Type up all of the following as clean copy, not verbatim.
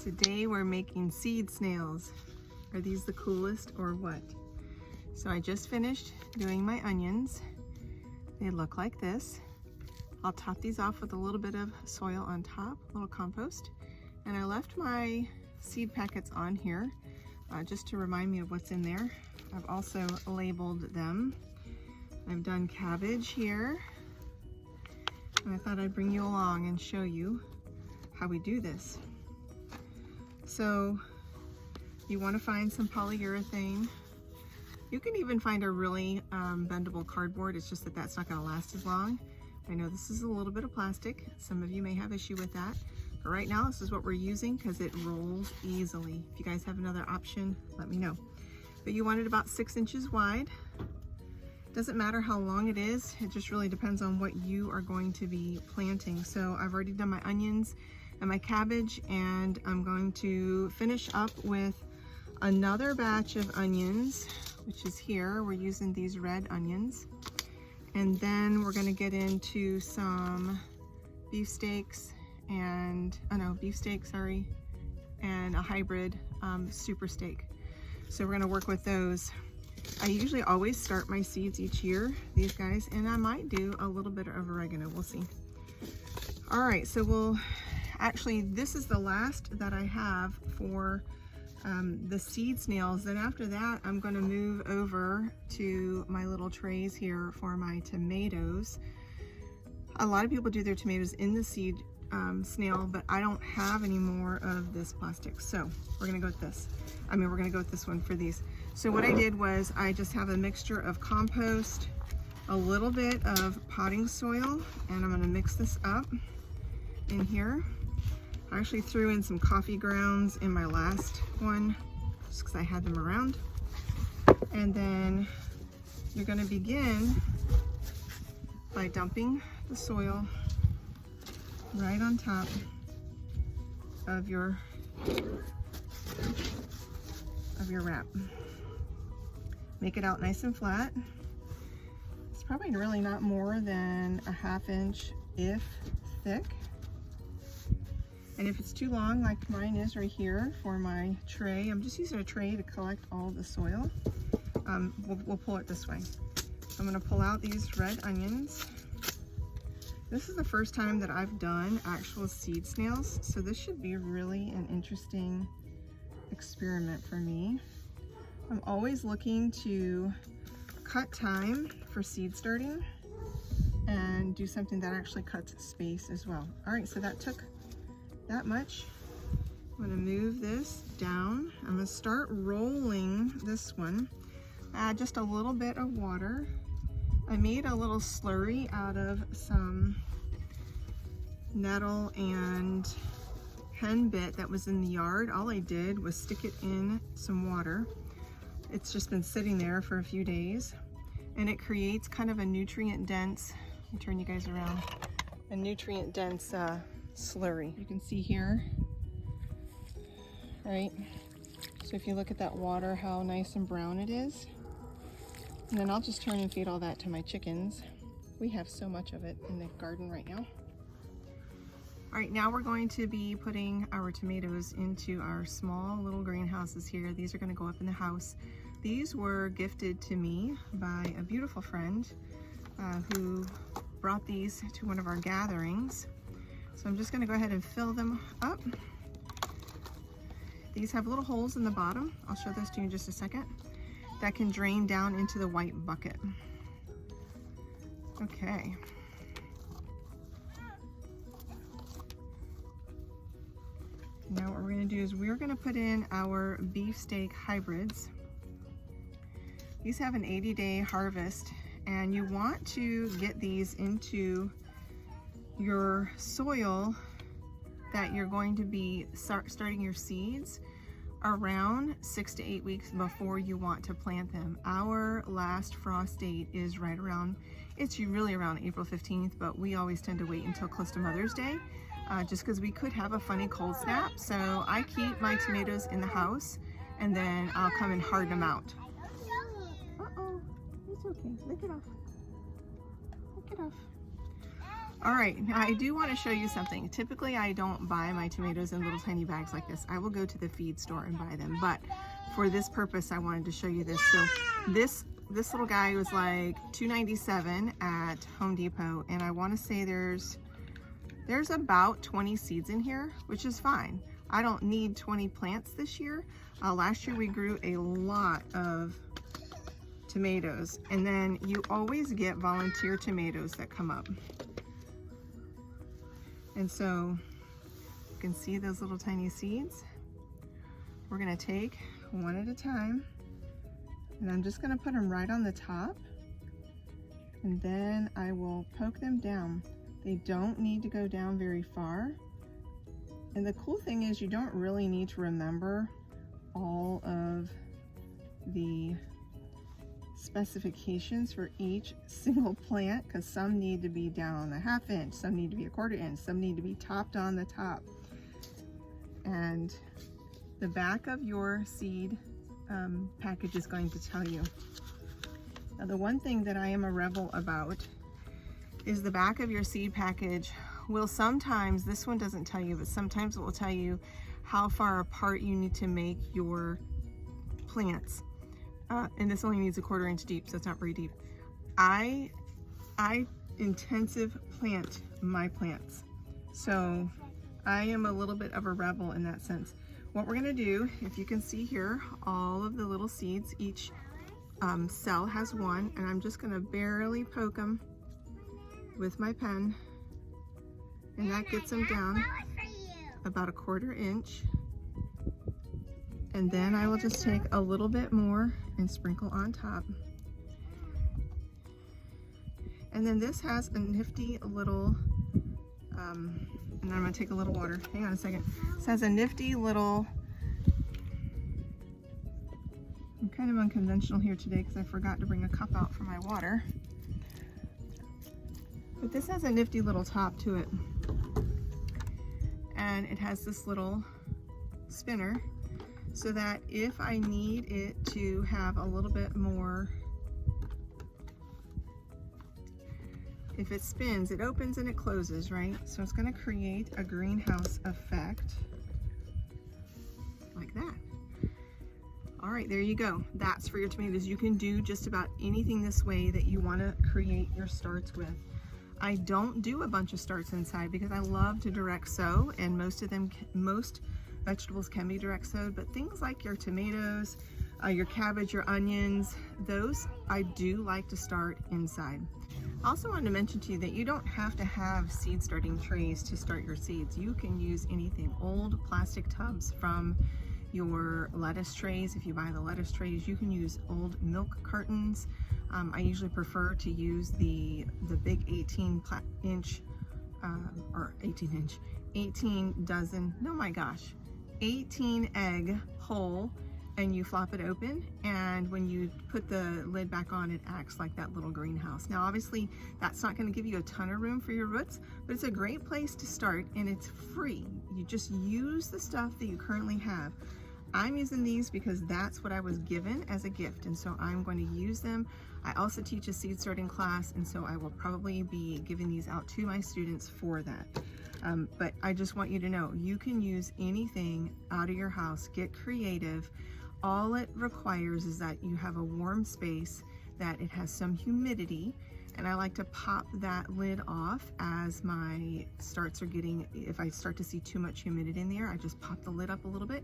Today we're making seed snails. Are these the coolest or what? So I just finished doing my onions. They look like this. I'll top these off with a little bit of soil on top, a little compost. And I left my seed packets on here just to remind me of what's in there. I've also labeled them. I've done cabbage here. And I thought I'd bring you along and show you how we do this. So you want to find some polyurethane. You can even find a really bendable cardboard. It's just that that's not going to last as long. I know this is a little bit of plastic. Some of you may have issue with that. But right now this is what we're using because it rolls easily. If you guys have another option, let me know. But you want it about 6 inches wide. Doesn't matter how long it is. It just really depends on what you are going to be planting. So I've already done my onions and my cabbage, and I'm going to finish up with another batch of onions, which is here. We're using these red onions. And then we're gonna get into some beefsteaks and, and a hybrid super steak. So we're gonna work with those. I usually always start my seeds each year, these guys, and I might do a little bit of oregano, we'll see. All right, so actually this is the last that I have for the seed snails. Then after that, I'm gonna move over to my little trays here for my tomatoes. A lot of people do their tomatoes in the seed snail, but I don't have any more of this plastic. So we're gonna go with this. We're gonna go with this one for these. So what I did was I just have a mixture of compost, a little bit of potting soil, and I'm gonna mix this up in here. I actually threw in some coffee grounds in my last one just because I had them around. And then you're gonna begin by dumping the soil right on top of your wrap. Make it out nice and flat. It's probably really not more than a 1/2 inch, if thick. And if it's too long, like mine is right here for my tray, I'm just using a tray to collect all the soil. We'll pull it this way. So I'm gonna pull out these red onions. This is the first time that I've done actual seed snails, so this should be really an interesting experiment for me. I'm always looking to cut time for seed starting and do something that actually cuts space as well. All right, so that took that much. I'm gonna move this down. I'm gonna start rolling this one. Add just a little bit of water. I made a little slurry out of some nettle and hen bit that was in the yard. All I did was stick it in some water. It's just been sitting there for a few days, and it creates kind of a nutrient dense, let me turn you guys around, a nutrient dense slurry. You can see here, right? So if you look at that water, how nice and brown it is. And then I'll just turn and feed all that to my chickens. We have so much of it in the garden right now. All right, now we're going to be putting our tomatoes into our small little greenhouses here. These are gonna go up in the house. These were gifted to me by a beautiful friend who brought these to one of our gatherings. So I'm just gonna go ahead and fill them up. These have little holes in the bottom. I'll show those to you in just a second. That can drain down into the white bucket. Okay. Now what we're gonna do is we're gonna put in our beefsteak hybrids. These have an 80-day harvest, and you want to get these into your soil that you're going to be starting your seeds around 6 to 8 weeks before you want to plant them. Our last frost date is right around, it's really around April 15th, but we always tend to wait until close to Mother's Day, just because we could have a funny cold snap. So I keep my tomatoes in the house, and then I'll come and harden them out. Uh-oh, it's okay, lick it off. Lick it off. All right, now I do want to show you something. Typically, I don't buy my tomatoes in little tiny bags like this. I will go to the feed store and buy them, but for this purpose, I wanted to show you this. So this little guy was like $2.97 at Home Depot, and I want to say there's about 20 seeds in here, which is fine. I don't need 20 plants this year. Last year we grew a lot of tomatoes, and then you always get volunteer tomatoes that come up. And so you can see those little tiny seeds. We're gonna take one at a time, and I'm just gonna put them right on the top, and then I will poke them down. They don't need to go down very far. And the cool thing is you don't really need to remember all of the specifications for each single plant, because some need to be down a 1/2 inch, some need to be a 1/4 inch, some need to be topped on the top. And the back of your seed package is going to tell you. Now, the one thing that I am a rebel about is the back of your seed package will sometimes, this one doesn't tell you, but sometimes it will tell you how far apart you need to make your plants. And this only needs a 1/4 inch deep, so it's not very deep. I intensive plant my plants, so I am a little bit of a rebel in that sense. What we're gonna do, if you can see here, all of the little seeds, each cell has one, and I'm just gonna barely poke them with my pen, and that gets them down about a 1/4 inch. And then I will just take a little bit more and sprinkle on top. And then this has a nifty little, and I'm gonna take a little water. Hang on a second. This has a nifty little, I'm kind of unconventional here today because I forgot to bring a cup out for my water. But this has a nifty little top to it. And it has this little spinner, so that if I need it to have a little bit more, if it spins, it opens and it closes, right? So it's gonna create a greenhouse effect like that. All right, there you go. That's for your tomatoes. You can do just about anything this way that you wanna create your starts with. I don't do a bunch of starts inside because I love to direct sow, and most vegetables can be direct sowed, but things like your tomatoes, your cabbage, your onions, those I do like to start inside. I also wanted to mention to you that you don't have to have seed starting trays to start your seeds. You can use anything, old plastic tubs from your lettuce trays. If you buy the lettuce trays, you can use old milk cartons. I usually prefer to use the big 18 dozen, no my gosh, 18 egg hole, and you flop it open, and when you put the lid back on, it acts like that little greenhouse. Now obviously that's not going to give you a ton of room for your roots, but it's a great place to start, and it's free. You just use the stuff that you currently have. I'm using these because that's what I was given as a gift, and so I'm going to use them. I also teach a seed starting class, and so I will probably be giving these out to my students for that. But I just want you to know, you can use anything out of your house. Get creative. All it requires is that you have a warm space, that it has some humidity, and I like to pop that lid off as my starts are getting, if I start to see too much humidity in there, I just pop the lid up a little bit,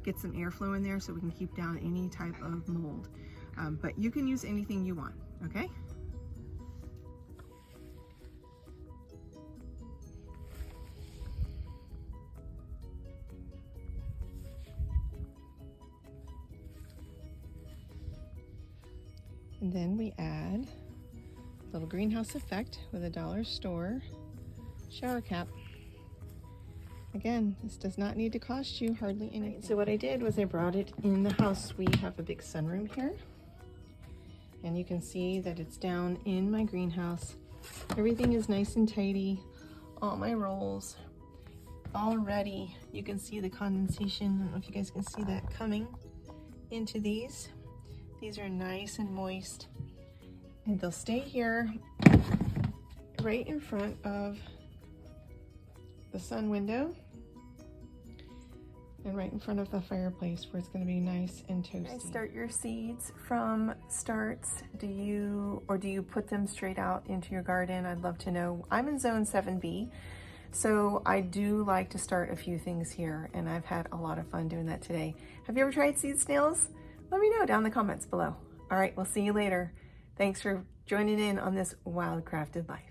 get some airflow in there so we can keep down any type of mold. But you can use anything you want, okay? And then we add a little greenhouse effect with a dollar store shower cap. Again, this does not need to cost you hardly anything. So what I did was I brought it in the house. We have a big sunroom here, and you can see that it's down in my greenhouse. Everything is nice and tidy. All my rolls already, you can see the condensation. I don't know if you guys can see that coming into these. These are nice and moist, and they'll stay here right in front of the sun window and right in front of the fireplace where it's going to be nice and toasty. You guys start your seeds from starts? Do you put them straight out into your garden? I'd love to know. I'm in zone 7B, so I do like to start a few things here, and I've had a lot of fun doing that today. Have you ever tried seed snails? Let me know down in the comments below. All right, we'll see you later. Thanks for joining in on this wild crafted life.